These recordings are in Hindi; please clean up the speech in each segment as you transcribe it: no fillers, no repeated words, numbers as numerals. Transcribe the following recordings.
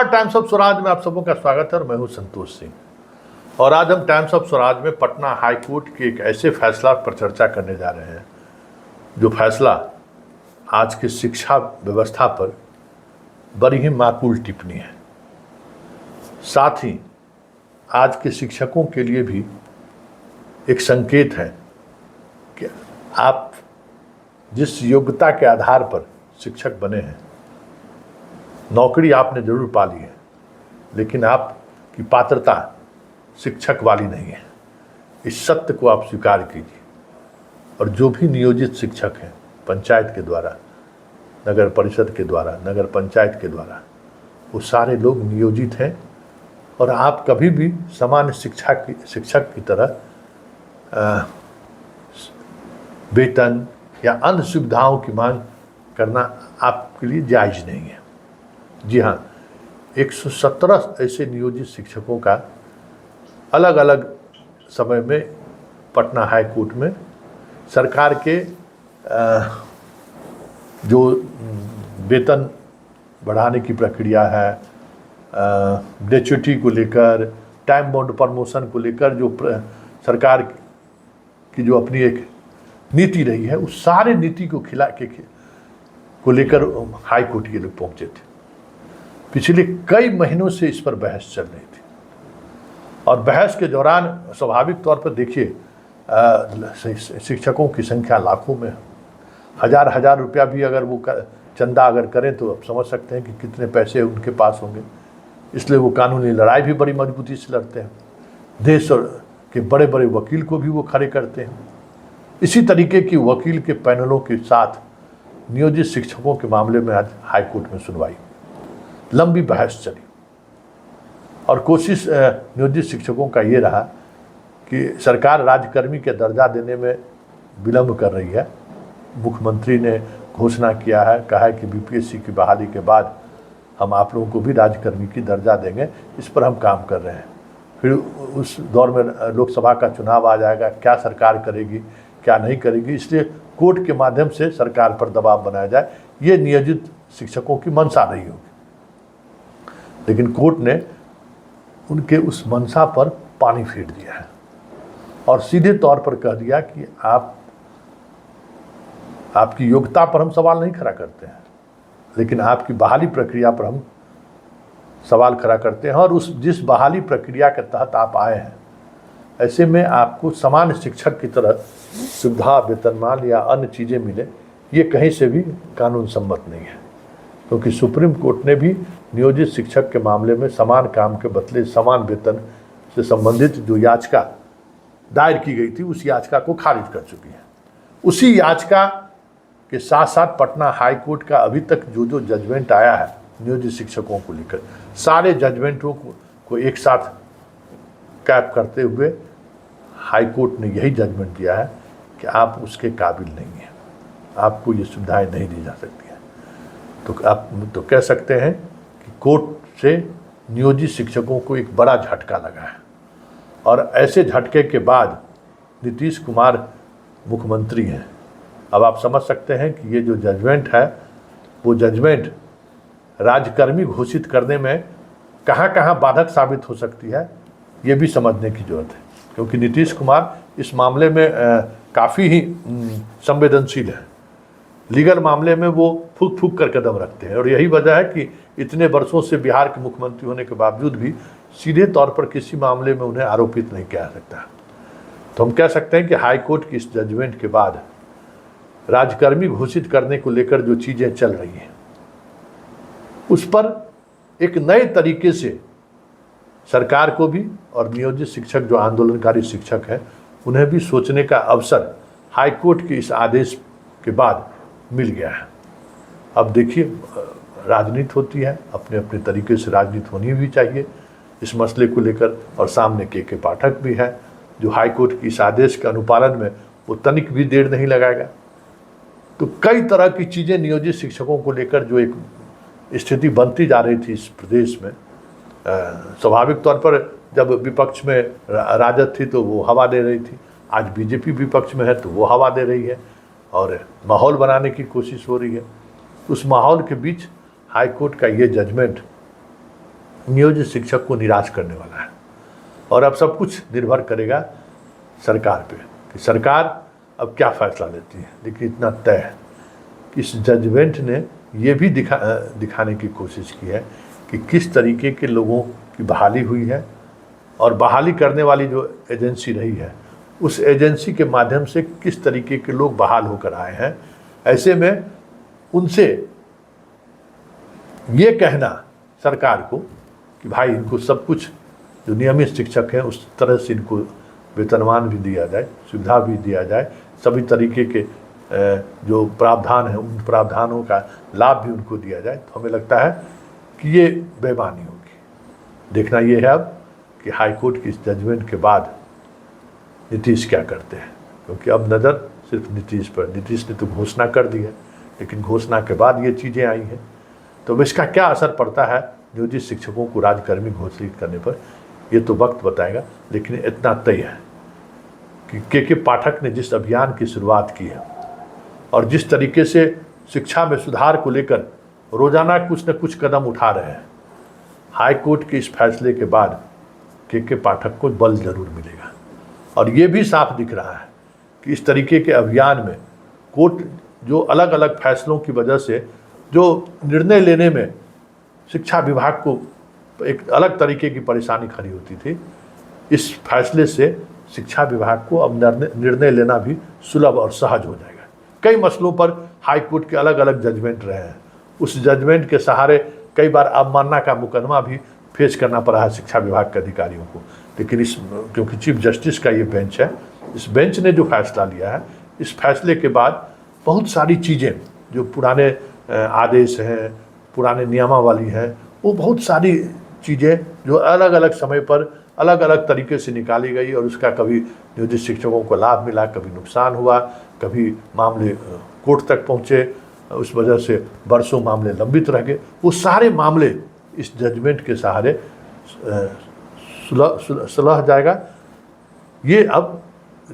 टाइम्स ऑफ स्वराज में आप सबों का स्वागत है और मैं हूं संतोष सिंह। और आज हम टाइम्स ऑफ स्वराज में पटना हाई कोर्ट के एक ऐसे फैसला पर चर्चा करने जा रहे हैं जो फैसला आज की शिक्षा व्यवस्था पर बड़ी ही माकूल टिप्पणी है। साथ ही आज के शिक्षकों के लिए भी एक संकेत है कि आप जिस योग्यता के आधार पर शिक्षक बने हैं, नौकरी आपने जरूर पा ली है, लेकिन आपकी पात्रता शिक्षक वाली नहीं है। इस सत्य को आप स्वीकार कीजिए। और जो भी नियोजित शिक्षक हैं पंचायत के द्वारा, नगर परिषद के द्वारा, नगर पंचायत के द्वारा, वो सारे लोग नियोजित हैं और आप कभी भी सामान्य शिक्षक की तरह वेतन या अन्य सुविधाओं की मांग करना आपके लिए जायज़ नहीं है। जी हाँ, 117 ऐसे नियोजित शिक्षकों का अलग अलग समय में पटना हाई कोर्ट में सरकार के जो वेतन बढ़ाने की प्रक्रिया है, ग्रेच्युटी को लेकर, टाइम बाउंड प्रमोशन को लेकर जो सरकार की जो अपनी एक नीति रही है, उस सारे नीति को लेकर हाई कोर्ट के लोग पहुँचे थे। पिछले कई महीनों से इस पर बहस चल रही थी और बहस के दौरान स्वाभाविक तौर पर देखिए शिक्षकों की संख्या लाखों में, हजार रुपया भी अगर वो चंदा अगर करें तो आप समझ सकते हैं कि कितने पैसे उनके पास होंगे। इसलिए वो कानूनी लड़ाई भी बड़ी मजबूती से लड़ते हैं। देश के बड़े बड़े वकील को भी वो खड़े करते हैं। इसी तरीके की वकील के पैनलों के साथ नियोजित शिक्षकों के मामले में आज हाई कोर्ट में सुनवाई, लंबी बहस चली और कोशिश नियोजित शिक्षकों का ये रहा कि सरकार राज्यकर्मी के दर्जा देने में विलंब कर रही है। मुख्यमंत्री ने घोषणा किया है, कहा है कि बीपीएससी की बहाली के बाद हम आप लोगों को भी राज्यकर्मी की दर्जा देंगे। इस पर हम काम कर रहे हैं। फिर उस दौर में लोकसभा का चुनाव आ जाएगा, क्या सरकार करेगी क्या नहीं करेगी, इसलिए कोर्ट के माध्यम से सरकार पर दबाव बनाया जाए, ये नियोजित शिक्षकों की मंशा रही होगी। लेकिन कोर्ट ने उनके उस मंशा पर पानी फेर दिया है और सीधे तौर पर कह दिया कि आपकी योग्यता पर हम सवाल नहीं खड़ा करते हैं, लेकिन आपकी बहाली प्रक्रिया पर हम सवाल खड़ा करते हैं। और जिस बहाली प्रक्रिया के तहत आप आए हैं, ऐसे में आपको समान शिक्षक की तरह सुविधा, वेतनमान या अन्य चीज़ें मिले, ये कहीं से भी कानून सम्मत नहीं है। क्योंकि सुप्रीम कोर्ट ने भी नियोजित शिक्षक के मामले में समान काम के बदले समान वेतन से संबंधित जो याचिका दायर की गई थी, उस याचिका को खारिज कर चुकी है। उसी याचिका के साथ साथ पटना हाई कोर्ट का अभी तक जो जजमेंट आया है नियोजित शिक्षकों को लेकर, सारे जजमेंटों को एक साथ कैप करते हुए हाई कोर्ट ने यही जजमेंट दिया है कि आप उसके काबिल नहीं हैं, आपको ये सुविधाएं नहीं दी जा सकती हैं। तो आप तो कह सकते हैं कि कोर्ट से नियोजित शिक्षकों को एक बड़ा झटका लगा है। और ऐसे झटके के बाद नीतीश कुमार मुख्यमंत्री हैं। अब आप समझ सकते हैं कि ये जो जजमेंट है, वो जजमेंट राज्यकर्मी घोषित करने में कहाँ कहाँ बाधक साबित हो सकती है, ये भी समझने की जरूरत है। क्योंकि नीतीश कुमार इस मामले में काफ़ी ही संवेदनशील है। लीगल मामले में वो फूक कर कदम रखते हैं और यही वजह है कि इतने वर्षों से बिहार के मुख्यमंत्री होने के बावजूद भी सीधे तौर पर किसी मामले में उन्हें आरोपित नहीं किया सकता। तो हम कह सकते हैं कि हाई कोर्ट की इस जजमेंट के बाद राज्यकर्मी घोषित करने को लेकर जो चीज़ें चल रही हैं, उस पर एक नए तरीके से सरकार को भी और नियोजित शिक्षक जो आंदोलनकारी शिक्षक हैं, उन्हें भी सोचने का अवसर हाई कोर्ट के इस आदेश के बाद मिल गया है। अब देखिए, राजनीति होती है, अपने अपने तरीके से राजनीति होनी भी चाहिए इस मसले को लेकर। और सामने के पाठक भी है जो हाई कोर्ट के इस आदेश के अनुपालन में वो तनिक भी देर नहीं लगाएगा। तो कई तरह की चीज़ें नियोजित शिक्षकों को लेकर जो एक स्थिति बनती जा रही थी इस प्रदेश में, स्वाभाविक तौर पर जब विपक्ष में राजद थी तो वो हवा दे रही थी, आज बीजेपी विपक्ष में है तो वो हवा दे रही है और माहौल बनाने की कोशिश हो रही है। उस माहौल के बीच हाई कोर्ट का ये जजमेंट नियोजित शिक्षक को निराश करने वाला है। और अब सब कुछ निर्भर करेगा सरकार पे कि सरकार अब क्या फैसला लेती है। लेकिन इतना तय है कि इस जजमेंट ने ये भी दिखाने की कोशिश की है कि किस तरीके के लोगों की बहाली हुई है, और बहाली करने वाली जो एजेंसी रही है उस एजेंसी के माध्यम से किस तरीके के लोग बहाल होकर आए हैं। ऐसे में उनसे ये कहना सरकार को कि भाई इनको सब कुछ, जो नियमित शिक्षक हैं उस तरह से इनको वेतनमान भी दिया जाए, सुविधा भी दिया जाए, सभी तरीके के जो प्रावधान है उन प्रावधानों का लाभ भी उनको दिया जाए, तो हमें लगता है कि ये बेईमानी होगी। देखना ये है अब कि हाई कोर्ट की इस जजमेंट के बाद नीतीश क्या करते हैं, क्योंकि अब नज़र सिर्फ नीतीश पर। नीतीश ने तो घोषणा कर दी है, लेकिन घोषणा के बाद ये चीज़ें आई हैं, तो इसका क्या असर पड़ता है नियोजित शिक्षकों को राज्यकर्मी घोषित करने पर, ये तो वक्त बताएगा। लेकिन इतना तय है कि के पाठक ने जिस अभियान की शुरुआत की है और जिस तरीके से शिक्षा में सुधार को लेकर रोजाना कुछ न कुछ कदम उठा रहे हैं, हाई कोर्ट के इस फैसले के बाद के पाठक को बल जरूर मिलेगा। और ये भी साफ दिख रहा है कि इस तरीके के अभियान में कोर्ट जो अलग अलग फैसलों की वजह से जो निर्णय लेने में शिक्षा विभाग को एक अलग तरीके की परेशानी खड़ी होती थी, इस फैसले से शिक्षा विभाग को अब निर्णय लेना भी सुलभ और सहज हो जाएगा। कई मसलों पर हाई कोर्ट के अलग अलग जजमेंट रहे हैं, उस जजमेंट के सहारे कई बार अवमानना का मुकदमा भी फेस करना पड़ा है शिक्षा विभाग के अधिकारियों को। लेकिन क्योंकि चीफ जस्टिस का ये बेंच है, इस बेंच ने जो फैसला लिया है, इस फैसले के बाद बहुत सारी चीज़ें जो पुराने आदेश हैं, पुराने नियमावली हैं, वो बहुत सारी चीज़ें जो अलग अलग समय पर अलग अलग तरीके से निकाली गई और उसका कभी नियोजित शिक्षकों को लाभ मिला, कभी नुकसान हुआ, कभी मामले कोर्ट तक पहुँचे, उस वजह से बरसों मामले लंबित रह गए, वो सारे मामले इस जजमेंट के सहारे सुलह जाएगा। ये अब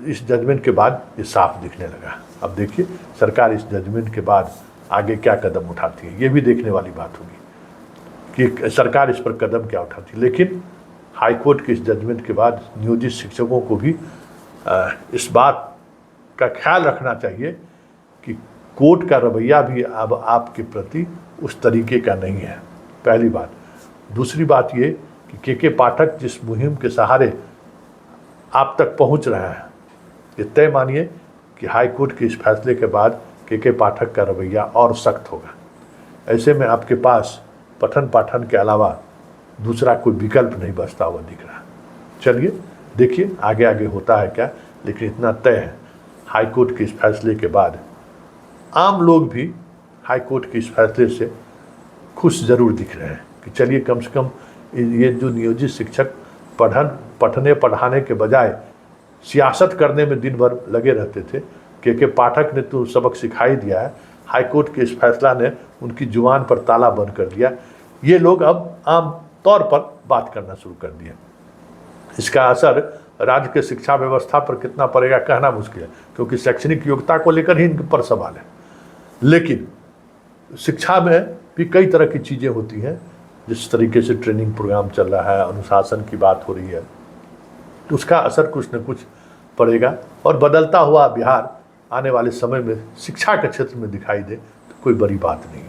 इस जजमेंट के बाद ये साफ दिखने लगा। अब देखिए सरकार इस जजमेंट के बाद आगे क्या कदम उठाती है, ये भी देखने वाली बात होगी कि सरकार इस पर कदम क्या उठाती है। लेकिन हाई कोर्ट के इस जजमेंट के बाद नियोजित शिक्षकों को भी इस बात का ख्याल रखना चाहिए कि कोर्ट का रवैया भी अब आपके प्रति उस तरीके का नहीं है, पहली बात। दूसरी बात ये कि के पाठक जिस मुहिम के सहारे आप तक पहुंच रहे हैं, ये तय मानिए कि हाई कोर्ट के इस फैसले के बाद के पाठक का रवैया और सख्त होगा। ऐसे में आपके पास पठन पाठन के अलावा दूसरा कोई विकल्प नहीं बचता हुआ दिख रहा। चलिए देखिए आगे आगे होता है क्या, लेकिन इतना तय है हाई कोर्ट के इस फैसले के बाद आम लोग भी हाई कोर्ट के इस फैसले से खुश ज़रूर दिख रहे हैं कि चलिए कम से कम ये जो नियोजित शिक्षक पढ़ने पढ़ाने के बजाय सियासत करने में दिन भर लगे रहते थे, के पाठक ने तो सबक सिखाई दिया है, हाई कोर्ट के इस फैसला ने उनकी जुबान पर ताला बंद कर दिया। ये लोग अब आम तौर पर बात करना शुरू कर दिया। इसका असर राज्य के शिक्षा व्यवस्था पर कितना पड़ेगा कहना मुश्किल है, क्योंकि शैक्षणिक योग्यता को लेकर ही इन पर सवाल है। लेकिन शिक्षा में भी कई तरह की चीज़ें होती हैं, जिस तरीके से ट्रेनिंग प्रोग्राम चल रहा है, अनुशासन की बात हो रही है, तो उसका असर कुछ न कुछ पड़ेगा। और बदलता हुआ बिहार आने वाले समय में शिक्षा के क्षेत्र में दिखाई दे तो कोई बड़ी बात नहीं।